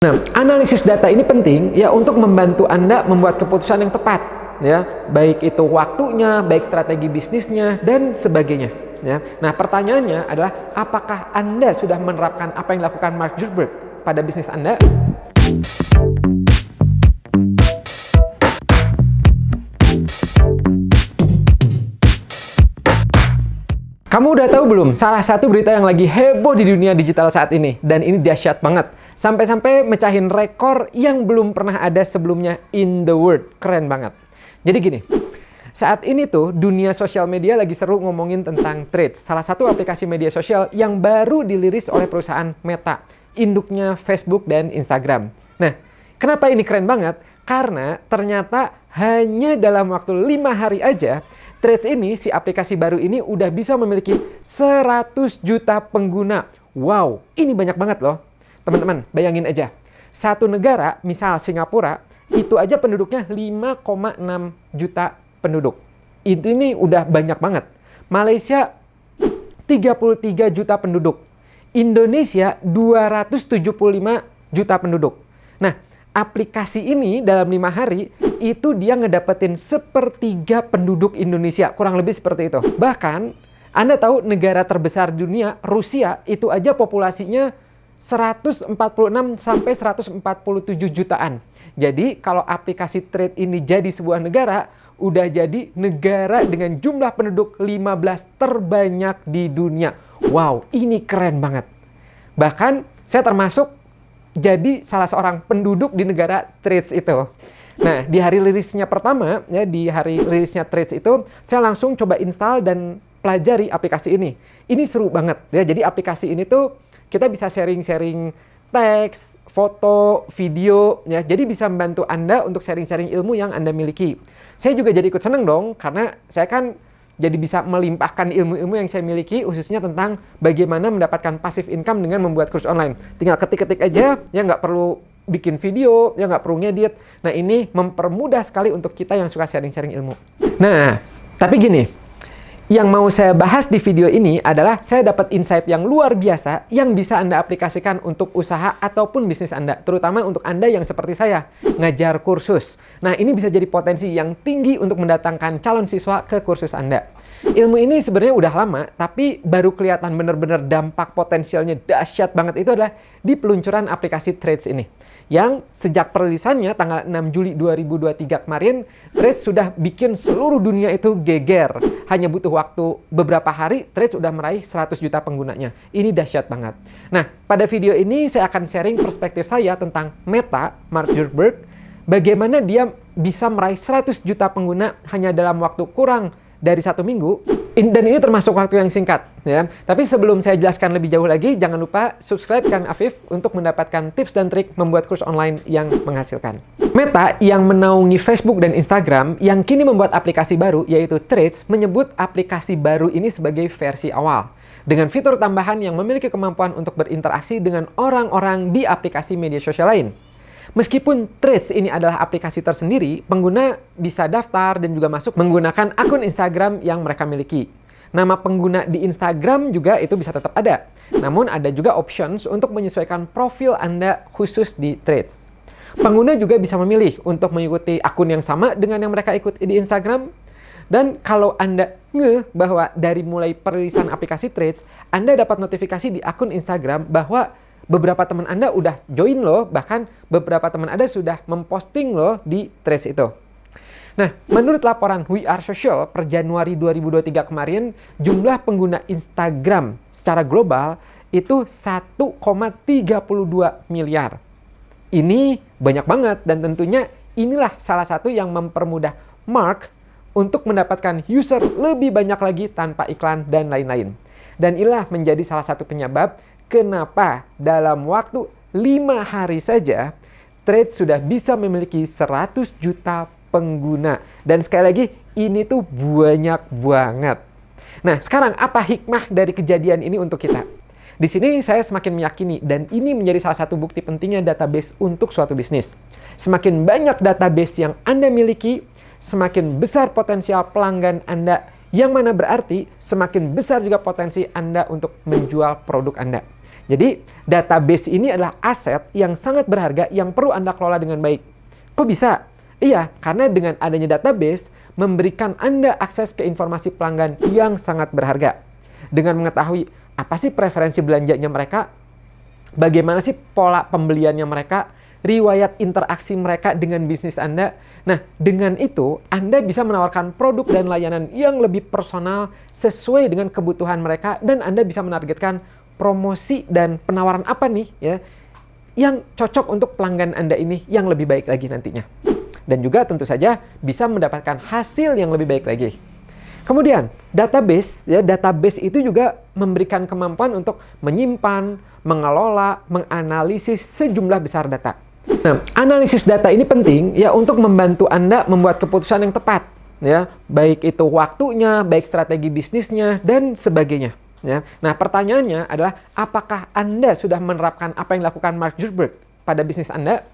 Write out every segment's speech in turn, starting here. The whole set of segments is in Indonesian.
Nah, analisis data ini penting ya untuk membantu Anda membuat keputusan yang tepat ya, baik itu waktunya, baik strategi bisnisnya dan sebagainya ya. Nah, pertanyaannya adalah apakah Anda sudah menerapkan apa yang dilakukan Mark Zuckerberg pada bisnis Anda? Kamu udah tahu belum? Salah satu berita yang lagi heboh di dunia digital saat ini. Dan ini dahsyat banget. Sampai-sampai mecahin rekor yang belum pernah ada sebelumnya in the world. Keren banget. Jadi gini, saat ini tuh dunia sosial media lagi seru ngomongin tentang Threads. Salah satu aplikasi media sosial yang baru diliris oleh perusahaan Meta. Induknya Facebook dan Instagram. Nah, kenapa ini keren banget? Karena ternyata hanya dalam waktu 5 hari aja, Threads ini, si aplikasi baru ini udah bisa memiliki 100 juta pengguna. Wow, ini banyak banget loh. Teman-teman, bayangin aja. Satu negara, misal Singapura, itu aja penduduknya 5,6 juta penduduk. Ini udah banyak banget. Malaysia 33 juta penduduk. Indonesia 275 juta penduduk. Nah, aplikasi ini dalam 5 hari itu dia ngedapetin 1/3 penduduk Indonesia, kurang lebih seperti itu. Bahkan Anda tahu negara terbesar di dunia, Rusia, itu aja populasinya 146 sampai 147 jutaan. Jadi kalau aplikasi Threads ini jadi sebuah negara, udah jadi negara dengan jumlah penduduk 15 terbanyak di dunia. Wow, ini keren banget. Bahkan saya termasuk jadi salah seorang penduduk di negara Threads itu. Nah, di hari rilisnya pertama, ya di hari rilisnya Threads itu, saya langsung coba install dan pelajari aplikasi ini. Ini seru banget ya. Jadi aplikasi ini tuh kita bisa sharing-sharing teks, foto, video ya. Jadi bisa membantu Anda untuk sharing-sharing ilmu yang Anda miliki. Saya juga jadi ikut seneng dong karena saya kan jadi bisa melimpahkan ilmu-ilmu yang saya miliki, khususnya tentang bagaimana mendapatkan passive income dengan membuat kursus online. Tinggal ketik-ketik aja, ya nggak perlu bikin video, ya nggak perlu ngedit. Nah, ini mempermudah sekali untuk kita yang suka sharing-sharing ilmu. Nah, tapi gini, yang mau saya bahas di video ini adalah saya dapat insight yang luar biasa yang bisa Anda aplikasikan untuk usaha ataupun bisnis Anda. Terutama untuk Anda yang seperti saya, ngajar kursus. Nah, ini bisa jadi potensi yang tinggi untuk mendatangkan calon siswa ke kursus Anda. Ilmu ini sebenarnya udah lama, tapi baru kelihatan benar-benar dampak potensialnya dahsyat banget itu adalah di peluncuran aplikasi Threads ini. Yang sejak perilisannya tanggal 6 Juli 2023 kemarin, Threads sudah bikin seluruh dunia itu geger. Hanya butuh waktu beberapa hari, Threads sudah meraih 100 juta penggunanya. Ini dahsyat banget. Nah, pada video ini saya akan sharing perspektif saya tentang Meta, Mark Zuckerberg, bagaimana dia bisa meraih 100 juta pengguna hanya dalam waktu kurang dari 1 minggu, dan ini termasuk waktu yang singkat ya. Tapi sebelum saya jelaskan lebih jauh lagi, jangan lupa subscribe Kang Afif untuk mendapatkan tips dan trik membuat kursus online yang menghasilkan. Meta yang menaungi Facebook dan Instagram yang kini membuat aplikasi baru yaitu Threads menyebut aplikasi baru ini sebagai versi awal dengan fitur tambahan yang memiliki kemampuan untuk berinteraksi dengan orang-orang di aplikasi media sosial lain. Meskipun Threads ini adalah aplikasi tersendiri, pengguna bisa daftar dan juga masuk menggunakan akun Instagram yang mereka miliki. Nama pengguna di Instagram juga itu bisa tetap ada. Namun ada juga options untuk menyesuaikan profil Anda khusus di Threads. Pengguna juga bisa memilih untuk mengikuti akun yang sama dengan yang mereka ikuti di Instagram. Dan kalau Anda ngeh bahwa dari mulai perilisan aplikasi Threads, Anda dapat notifikasi di akun Instagram bahwa beberapa teman Anda udah join loh, bahkan beberapa teman Anda sudah memposting loh di Threads itu. Nah, menurut laporan We Are Social per Januari 2023 kemarin, jumlah pengguna Instagram secara global itu 1,32 miliar. Ini banyak banget dan tentunya inilah salah satu yang mempermudah Mark untuk mendapatkan user lebih banyak lagi tanpa iklan dan lain-lain. Dan inilah menjadi salah satu penyebab kenapa dalam waktu 5 hari saja Threads sudah bisa memiliki 100 juta pengguna. Dan sekali lagi, ini tuh banyak banget. Nah, sekarang apa hikmah dari kejadian ini untuk kita? Di sini saya semakin meyakini dan ini menjadi salah satu bukti pentingnya database untuk suatu bisnis. Semakin banyak database yang Anda miliki, semakin besar potensial pelanggan Anda, yang mana berarti semakin besar juga potensi Anda untuk menjual produk Anda. Jadi, database ini adalah aset yang sangat berharga yang perlu Anda kelola dengan baik. Kok bisa? Iya, karena dengan adanya database, memberikan Anda akses ke informasi pelanggan yang sangat berharga. Dengan mengetahui apa sih preferensi belanjanya mereka, bagaimana sih pola pembeliannya mereka, riwayat interaksi mereka dengan bisnis Anda. Nah, dengan itu, Anda bisa menawarkan produk dan layanan yang lebih personal sesuai dengan kebutuhan mereka, dan Anda bisa menargetkan promosi dan penawaran apa nih ya yang cocok untuk pelanggan Anda ini yang lebih baik lagi nantinya. Dan juga tentu saja bisa mendapatkan hasil yang lebih baik lagi. Kemudian, database itu juga memberikan kemampuan untuk menyimpan, mengelola, menganalisis sejumlah besar data. Nah, analisis data ini penting ya untuk membantu Anda membuat keputusan yang tepat ya, baik itu waktunya, baik strategi bisnisnya dan sebagainya. Ya. Nah, pertanyaannya adalah apakah Anda sudah menerapkan apa yang dilakukan Mark Zuckerberg pada bisnis Anda?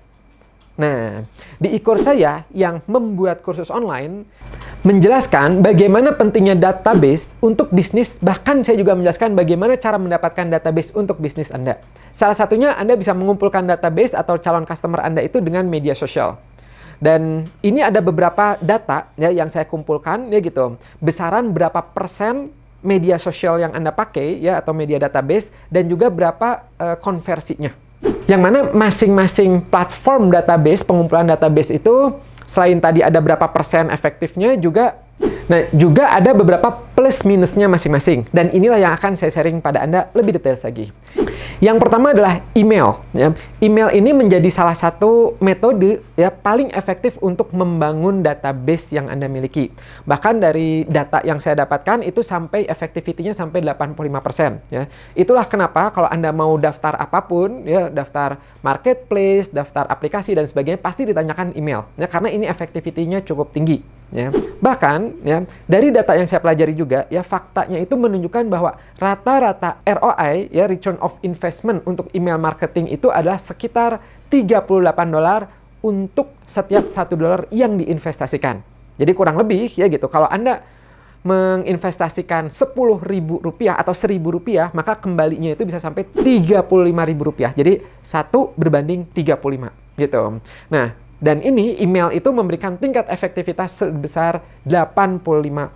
Nah, di e-course saya yang membuat kursus online menjelaskan bagaimana pentingnya database untuk bisnis, bahkan saya juga menjelaskan bagaimana cara mendapatkan database untuk bisnis Anda. Salah satunya Anda bisa mengumpulkan database atau calon customer Anda itu dengan media sosial. Dan ini ada beberapa data ya yang saya kumpulkan ya gitu. Besaran berapa persen media sosial yang Anda pakai ya atau media database dan juga berapa konversinya. Yang mana masing-masing platform database, pengumpulan database itu selain tadi ada berapa persen efektifnya juga ada beberapa plus minusnya masing-masing. Dan inilah yang akan saya sharing pada Anda lebih detail lagi. Yang pertama adalah email. Ya. Email ini menjadi salah satu metode ya paling efektif untuk membangun database yang Anda miliki. Bahkan dari data yang saya dapatkan itu sampai efektivitinya sampai 85%. Ya. Itulah kenapa kalau Anda mau daftar apapun, ya daftar marketplace, daftar aplikasi dan sebagainya, pasti ditanyakan email. Ya, karena ini efektivitinya cukup tinggi. Ya. Bahkan ya dari data yang saya pelajari juga ya faktanya itu menunjukkan bahwa rata-rata ROI ya return of investment untuk email marketing itu adalah sekitar $38 untuk setiap $1 yang diinvestasikan. Jadi kurang lebih ya gitu kalau Anda menginvestasikan Rp10.000 atau Rp1.000 maka kembalinya itu bisa sampai Rp35.000. Jadi 1 berbanding 35 gitu. Nah, dan ini email itu memberikan tingkat efektivitas sebesar 85%.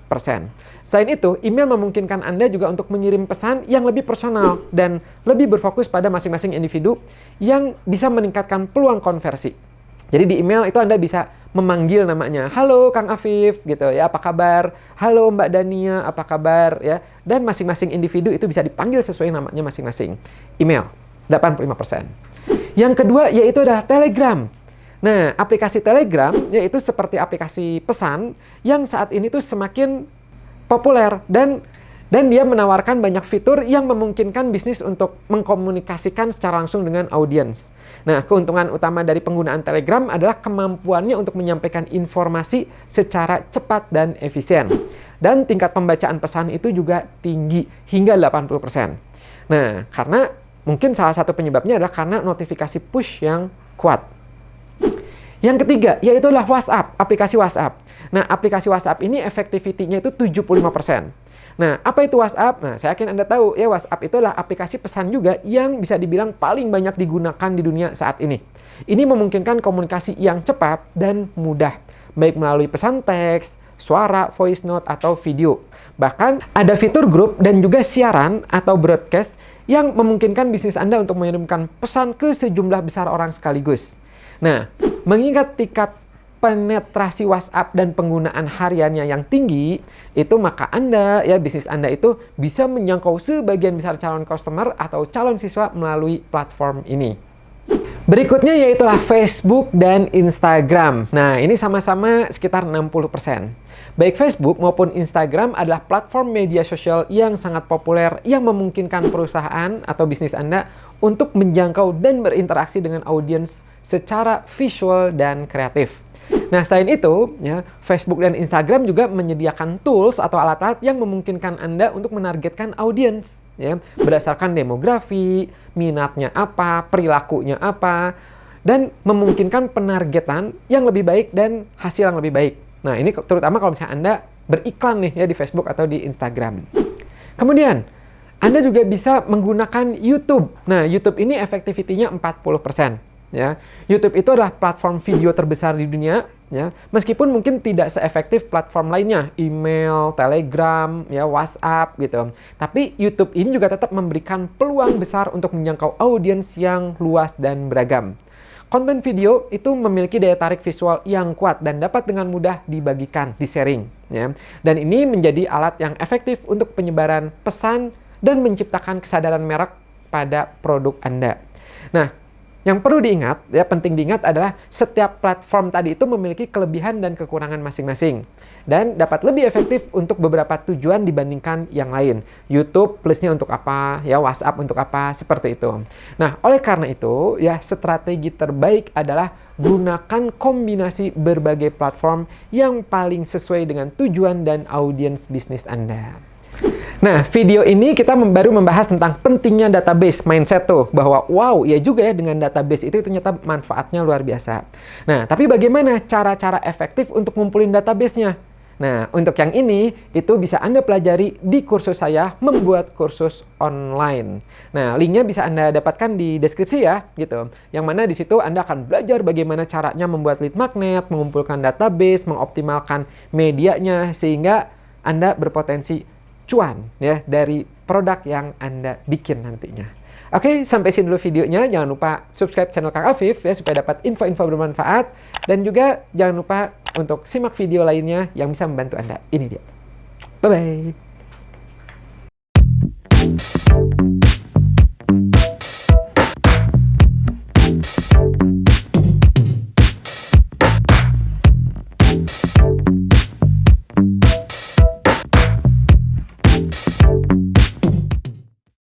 Selain itu, email memungkinkan Anda juga untuk mengirim pesan yang lebih personal dan lebih berfokus pada masing-masing individu yang bisa meningkatkan peluang konversi. Jadi di email itu Anda bisa memanggil namanya, halo Kang Afif gitu ya, apa kabar? Halo Mbak Dania, apa kabar? Ya, dan masing-masing individu itu bisa dipanggil sesuai namanya masing-masing. Email 85%. Yang kedua yaitu adalah Telegram. Nah, aplikasi Telegram yaitu seperti aplikasi pesan yang saat ini tuh semakin populer dan dia menawarkan banyak fitur yang memungkinkan bisnis untuk mengkomunikasikan secara langsung dengan audiens. Nah, keuntungan utama dari penggunaan Telegram adalah kemampuannya untuk menyampaikan informasi secara cepat dan efisien. Dan tingkat pembacaan pesan itu juga tinggi hingga 80%. Nah, karena mungkin salah satu penyebabnya adalah karena notifikasi push yang kuat. Yang ketiga, yaitu adalah WhatsApp, aplikasi WhatsApp. Nah, aplikasi WhatsApp ini efektivitinya itu 75%. Nah, apa itu WhatsApp? Nah, saya yakin Anda tahu, ya WhatsApp itu adalah aplikasi pesan juga yang bisa dibilang paling banyak digunakan di dunia saat ini. Ini memungkinkan komunikasi yang cepat dan mudah, baik melalui pesan teks, suara, voice note, atau video. Bahkan ada fitur grup dan juga siaran atau broadcast yang memungkinkan bisnis Anda untuk mengirimkan pesan ke sejumlah besar orang sekaligus. Nah, mengingat tingkat penetrasi WhatsApp dan penggunaan hariannya yang tinggi, itu maka Anda, ya bisnis Anda itu bisa menjangkau sebagian besar calon customer atau calon siswa melalui platform ini. Berikutnya yaitulah Facebook dan Instagram. Nah, ini sama-sama sekitar 60%. Baik Facebook maupun Instagram adalah platform media sosial yang sangat populer yang memungkinkan perusahaan atau bisnis Anda untuk menjangkau dan berinteraksi dengan audiens secara visual dan kreatif. Nah, selain itu, ya, Facebook dan Instagram juga menyediakan tools atau alat-alat yang memungkinkan Anda untuk menargetkan audiens, ya, berdasarkan demografi, minatnya apa, perilakunya apa, dan memungkinkan penargetan yang lebih baik dan hasil yang lebih baik. Nah, ini terutama kalau misalnya Anda beriklan nih ya di Facebook atau di Instagram. Kemudian, Anda juga bisa menggunakan YouTube. Nah, YouTube ini efektivitinya 40%. Ya, YouTube itu adalah platform video terbesar di dunia, ya. Meskipun mungkin tidak seefektif platform lainnya, email, Telegram, ya, WhatsApp gitu. Tapi YouTube ini juga tetap memberikan peluang besar untuk menjangkau audiens yang luas dan beragam. Konten video itu memiliki daya tarik visual yang kuat dan dapat dengan mudah dibagikan, di-sharing, ya. Dan ini menjadi alat yang efektif untuk penyebaran pesan dan menciptakan kesadaran merek pada produk Anda. Nah, yang perlu diingat, ya penting diingat adalah setiap platform tadi itu memiliki kelebihan dan kekurangan masing-masing. Dan dapat lebih efektif untuk beberapa tujuan dibandingkan yang lain. YouTube plusnya untuk apa, ya WhatsApp untuk apa, seperti itu. Nah, oleh karena itu, ya strategi terbaik adalah gunakan kombinasi berbagai platform yang paling sesuai dengan tujuan dan audiens bisnis Anda. Nah, video ini kita baru membahas tentang pentingnya database mindset tuh, bahwa wow, ya juga ya dengan database itu ternyata manfaatnya luar biasa. Nah, tapi bagaimana cara-cara efektif untuk ngumpulin database-nya? Nah, untuk yang ini, itu bisa Anda pelajari di kursus saya, Membuat Kursus Online. Nah, linknya bisa Anda dapatkan di deskripsi ya, gitu. Yang mana di situ Anda akan belajar bagaimana caranya membuat lead magnet, mengumpulkan database, mengoptimalkan medianya, sehingga Anda berpotensi cuan ya dari produk yang Anda bikin nantinya. Oke, sampai sini dulu videonya. Jangan lupa subscribe channel Kang Afif ya supaya dapat info-info bermanfaat, dan juga jangan lupa untuk simak video lainnya yang bisa membantu Anda. Ini dia. Bye bye.